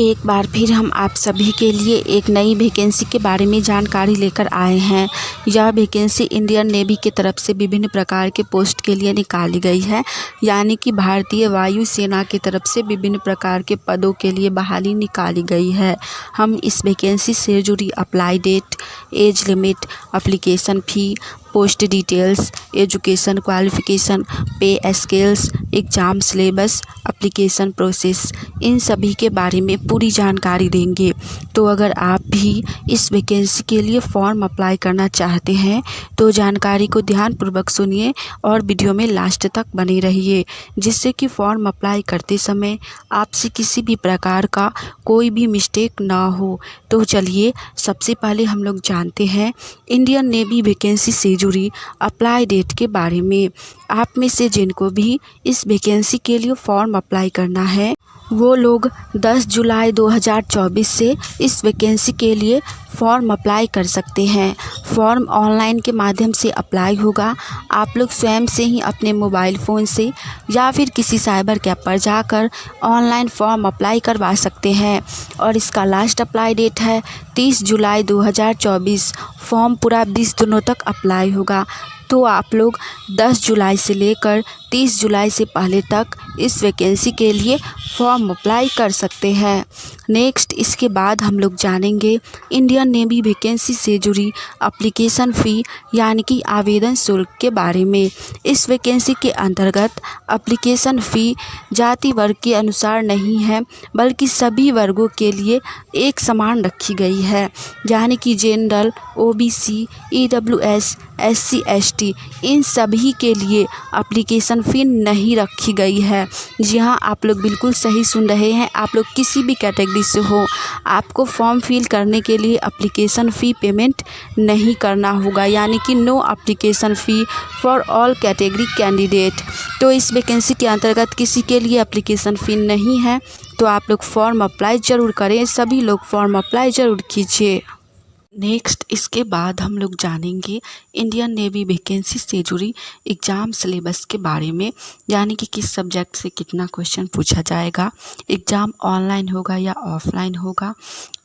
एक बार फिर हम आप सभी के लिए एक नई वैकेंसी के बारे में जानकारी लेकर आए हैं। यह वैकेंसी इंडियन नेवी की तरफ से विभिन्न प्रकार के पोस्ट के लिए निकाली गई है, यानी कि भारतीय वायु सेना की तरफ से विभिन्न प्रकार के पदों के लिए बहाली निकाली गई है। हम इस वैकेंसी से जुड़ी apply date, age limit, application fee, post details, education qualification, pay scales, exam syllabus, application process, इन सभी के बारे में पूरी जानकारी देंगे। तो अगर आप भी इस वैकेंसी के लिए फॉर्म अप्लाई करना चाहते हैं तो जानकारी को ध्यानपूर्वक सुनिए और वीडियो में लास्ट तक बने रहिए, जिससे कि फॉर्म अप्लाई करते समय आपसे किसी भी प्रकार का कोई भी मिस्टेक ना हो। तो चलिए सबसे पहले हम लोग जानते हैं इंडियन नेवी वैकेंसी से जुड़ी अप्लाई डेट के बारे में। आप में से जिनको भी इस वैकेंसी के लिए फॉर्म अप्लाई करना है वो लोग 10 जुलाई 2024 से इस वैकेंसी के लिए फॉर्म अप्लाई कर सकते हैं। फॉर्म ऑनलाइन के माध्यम से अप्लाई होगा। आप लोग स्वयं से ही अपने मोबाइल फ़ोन से या फिर किसी साइबर कैफ़े पर जाकर ऑनलाइन फॉर्म अप्लाई करवा सकते हैं और इसका लास्ट अप्लाई डेट है 30 जुलाई 2024। फॉर्म पूरा 20 दिनों तक अप्लाई होगा, तो आप लोग 10 जुलाई से लेकर 30 जुलाई से पहले तक इस वैकेंसी के लिए फॉर्म अप्लाई कर सकते हैं। नेक्स्ट इसके बाद हम लोग जानेंगे इंडियन नेवी वैकेंसी से जुड़ी एप्लीकेशन फ़ी यानी कि आवेदन शुल्क के बारे में। इस वैकेंसी के अंतर्गत एप्लीकेशन फ़ी जाति वर्ग के अनुसार नहीं है, बल्कि सभी वर्गों के लिए एक समान रखी गई है, यानी कि general, OBC, EWS, SC, ST, इन सभी के लिए एप्लीकेशन फ़ी नहीं रखी गई है। जी हाँ, आप लोग बिल्कुल सही सुन रहे हैं। आप लोग किसी भी कैटेगरी से हो, आपको फॉर्म फिल करने के लिए एप्लीकेशन फ़ी पेमेंट नहीं करना होगा, यानी कि no application fee for all category candidate. तो इस वैकेंसी के अंतर्गत किसी के लिए एप्लीकेशन फ़ी नहीं है, तो आप लोग फॉर्म अप्लाई ज़रूर करें। सभी लोग फॉर्म अप्लाई ज़रूर कीजिए। नेक्स्ट इसके बाद हम लोग जानेंगे इंडियन नेवी वैकेंसी से जुड़ी एग्ज़ाम सिलेबस के बारे में, यानी कि किस सब्जेक्ट से कितना क्वेश्चन पूछा जाएगा, एग्ज़ाम ऑनलाइन होगा या ऑफलाइन होगा,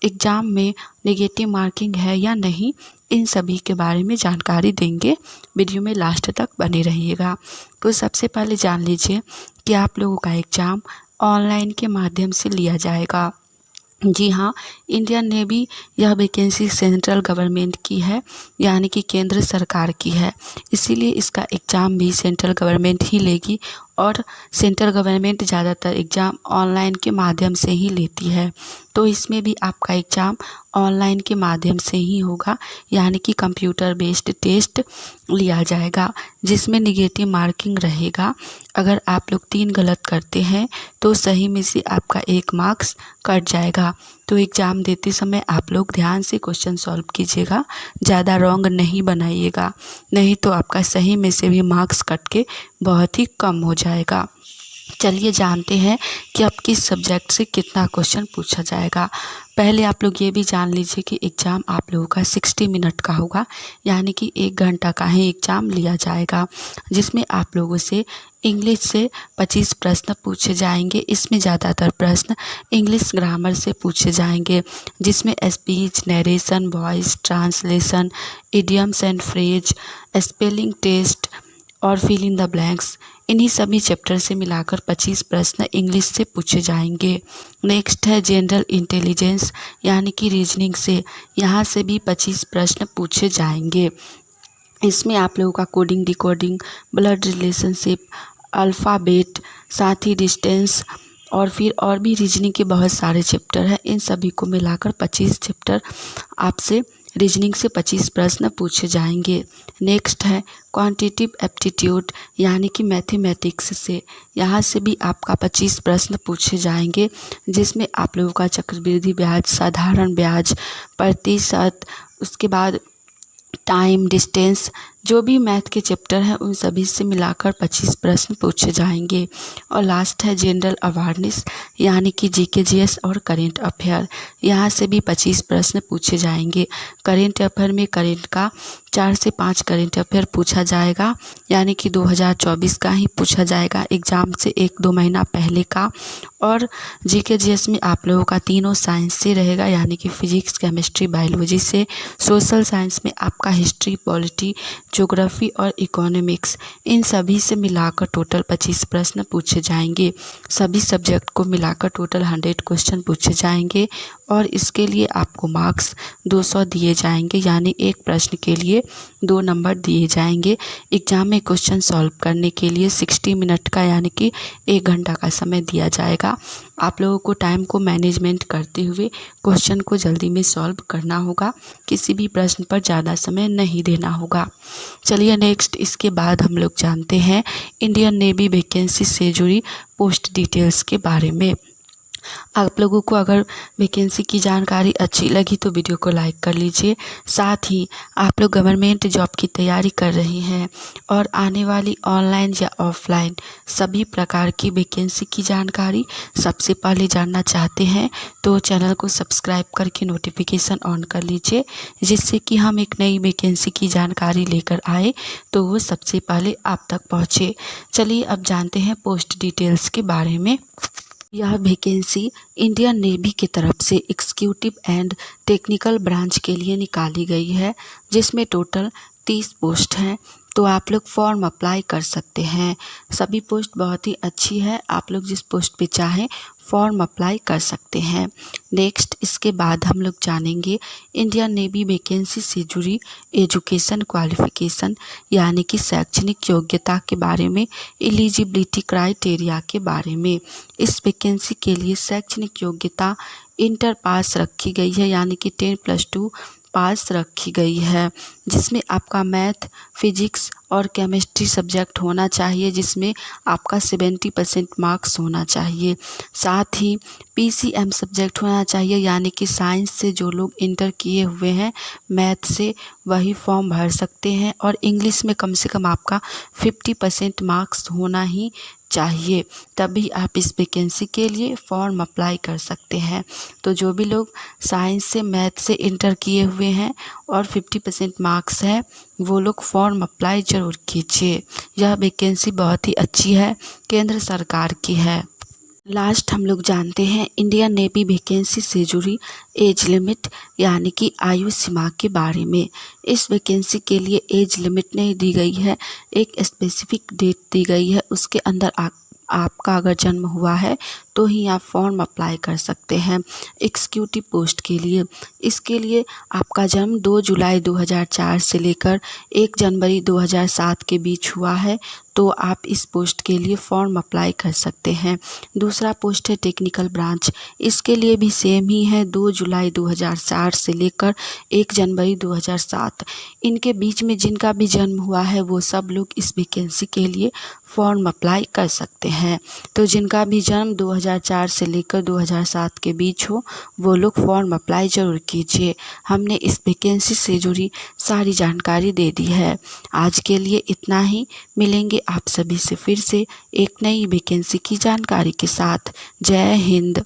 एग्ज़ाम में नेगेटिव मार्किंग है या नहीं, इन सभी के बारे में जानकारी देंगे। वीडियो में लास्ट तक बने रहिएगा। तो सबसे पहले जान लीजिए कि आप लोगों का एग्ज़ाम ऑनलाइन के माध्यम से लिया जाएगा। जी हाँ, इंडियन नेवी यह वैकेंसी सेंट्रल गवर्नमेंट की है, यानी कि केंद्र सरकार की है, इसीलिए इसका एग्ज़ाम भी सेंट्रल गवर्नमेंट ही लेगी और सेंट्रल गवर्नमेंट ज़्यादातर एग्ज़ाम ऑनलाइन के माध्यम से ही लेती है। तो इसमें भी आपका एग्ज़ाम ऑनलाइन के माध्यम से ही होगा, यानी कि कंप्यूटर बेस्ड टेस्ट लिया जाएगा, जिसमें नेगेटिव मार्किंग रहेगा। अगर आप लोग 3 गलत करते हैं तो सही में से आपका 1 मार्क्स कट जाएगा। तो एग्ज़ाम देते समय आप लोग ध्यान से क्वेश्चन सॉल्व कीजिएगा, ज़्यादा रॉन्ग नहीं बनाइएगा, नहीं तो आपका सही में से भी मार्क्स कट के बहुत ही कम हो जाएगा। चलिए जानते हैं कि अब किस सब्जेक्ट से कितना क्वेश्चन पूछा जाएगा। पहले आप लोग ये भी जान लीजिए कि एग्ज़ाम आप लोगों का 60 मिनट का होगा, यानी कि 1 घंटा का ही एग्ज़ाम लिया जाएगा, जिसमें आप लोगों से इंग्लिश से 25 प्रश्न पूछे जाएंगे। इसमें ज़्यादातर प्रश्न इंग्लिश ग्रामर से पूछे जाएंगे, जिसमें speech, narration, voice, translation, idioms and phrase, spelling test और फिल इन द ब्लैंक्स, इन्हीं सभी चैप्टर से मिलाकर 25 प्रश्न इंग्लिश से पूछे जाएंगे। नेक्स्ट है जनरल इंटेलिजेंस, यानी कि रीजनिंग से, यहाँ से भी 25 प्रश्न पूछे जाएंगे। इसमें आप लोगों का coding, decoding, blood relationship, alphabet, साथ ही डिस्टेंस और फिर और भी रीजनिंग के बहुत सारे चैप्टर हैं। इन सभी को मिलाकर 25 चैप्टर आपसे रीजनिंग से 25 प्रश्न पूछे जाएंगे। नेक्स्ट है क्वांटिटेटिव एप्टीट्यूड, यानी कि मैथमेटिक्स से, यहाँ से भी आपका 25 प्रश्न पूछे जाएंगे, जिसमें आप लोगों का चक्रवृद्धि ब्याज, साधारण ब्याज, प्रतिशत, उसके बाद टाइम, डिस्टेंस, जो भी मैथ के चैप्टर हैं उन सभी से मिलाकर 25 प्रश्न पूछे जाएंगे। और लास्ट है जनरल अवेयरनेस यानी कि जीके जीएस और करेंट अफेयर, यहाँ से भी 25 प्रश्न पूछे जाएंगे। करेंट अफेयर में करेंट का 4 से 5 करेंट अफेयर पूछा जाएगा, यानी कि 2024 का ही पूछा जाएगा एग्ज़ाम से 1-2 महीना पहले का। और जीके जीएस में आप लोगों का तीनों साइंस से रहेगा, यानी कि फिजिक्स, केमिस्ट्री, बायोलॉजी से। सोशल साइंस में आपका हिस्ट्री, पॉलिटी, ज्योग्राफी और इकोनॉमिक्स, इन सभी से मिलाकर टोटल 25 प्रश्न पूछे जाएंगे। सभी सब्जेक्ट को मिलाकर टोटल 100 क्वेश्चन पूछे जाएंगे और इसके लिए आपको मार्क्स 200 दिए जाएंगे, यानी एक प्रश्न के लिए 2 नंबर दिए जाएंगे। एग्ज़ाम में क्वेश्चन सॉल्व करने के लिए 60 मिनट का यानी कि 1 घंटा का समय दिया जाएगा। आप लोगों को टाइम को मैनेजमेंट करते हुए क्वेश्चन को जल्दी में सॉल्व करना होगा, किसी भी प्रश्न पर ज़्यादा समय नहीं देना होगा। चलिए नेक्स्ट, इसके बाद हम लोग जानते हैं इंडियन नेवी वैकेंसी से जुड़ी पोस्ट डिटेल्स के बारे में। आप लोगों को अगर वैकेंसी की जानकारी अच्छी लगी तो वीडियो को लाइक कर लीजिए। साथ ही आप लोग गवर्नमेंट जॉब की तैयारी कर रहे हैं और आने वाली ऑनलाइन या ऑफलाइन सभी प्रकार की वैकेंसी की जानकारी सबसे पहले जानना चाहते हैं तो चैनल को सब्सक्राइब करके नोटिफिकेशन ऑन कर लीजिए, जिससे कि हम एक नई वैकेंसी की जानकारी लेकर आए तो वो सबसे पहले आप तक पहुँचे। चलिए अब जानते हैं पोस्ट डिटेल्स के बारे में। यह वैकेंसी इंडियन नेवी की तरफ से एग्जीक्यूटिव एंड टेक्निकल ब्रांच के लिए निकाली गई है, जिसमें टोटल 30 पोस्ट हैं। तो आप लोग फॉर्म अप्लाई कर सकते हैं। सभी पोस्ट बहुत ही अच्छी है, आप लोग जिस पोस्ट पे चाहें फॉर्म अप्लाई कर सकते हैं। नेक्स्ट, इसके बाद हम लोग जानेंगे इंडियन नेवी वैकेंसी से जुड़ी एजुकेशन क्वालिफिकेशन यानी कि शैक्षणिक योग्यता के बारे में, एलिजिबिलिटी क्राइटेरिया के बारे में। इस वैकेंसी के लिए शैक्षणिक योग्यता इंटर पास रखी गई है, यानी कि 10+2 पास रखी गई है, जिसमें आपका मैथ, फिजिक्स और केमिस्ट्री सब्जेक्ट होना चाहिए, जिसमें आपका 70% मार्क्स होना चाहिए। साथ ही पीसीएम सब्जेक्ट होना चाहिए, यानी कि साइंस से जो लोग इंटर किए हुए हैं मैथ से वही फॉर्म भर सकते हैं। और इंग्लिश में कम से कम आपका 50% मार्क्स होना ही चाहिए, तभी आप इस वैकेंसी के लिए फॉर्म अप्लाई कर सकते हैं। तो जो भी लोग साइंस से, मैथ से इंटर किए हुए हैं और 50% मार्क्स है वो लोग फॉर्म अप्लाई ज़रूर कीजिए। यह वैकेंसी बहुत ही अच्छी है, केंद्र सरकार की है। लास्ट हम लोग जानते हैं इंडियन नेवी वैकेंसी से जुड़ी एज लिमिट यानी कि आयु सीमा के बारे में। इस वैकेंसी के लिए एज लिमिट नहीं दी गई है, एक स्पेसिफिक डेट दी गई है, उसके अंदर आपका अगर जन्म हुआ है तो ही आप फॉर्म अप्लाई कर सकते हैं एग्जीक्यूटिव पोस्ट के लिए। इसके लिए आपका जन्म 2 जुलाई 2004 से लेकर 1 जनवरी 2007 के बीच हुआ है तो आप इस पोस्ट के लिए फॉर्म अप्लाई कर सकते हैं। दूसरा पोस्ट है टेक्निकल ब्रांच, इसके लिए भी सेम ही है, 2 जुलाई 2004 से लेकर 1 जनवरी 2007। इनके बीच में जिनका भी जन्म हुआ है वो सब लोग इस वैकेंसी के लिए फॉर्म अप्लाई कर सकते हैं। तो जिनका भी जन्म 2004 से लेकर 2007 के बीच हो वो लोग फॉर्म अप्लाई ज़रूर कीजिए। हमने इस वैकेंसी से जुड़ी सारी जानकारी दे दी है। आज के लिए इतना ही, मिलेंगे आप सभी से फिर से एक नई वैकेंसी की जानकारी के साथ। जय हिंद।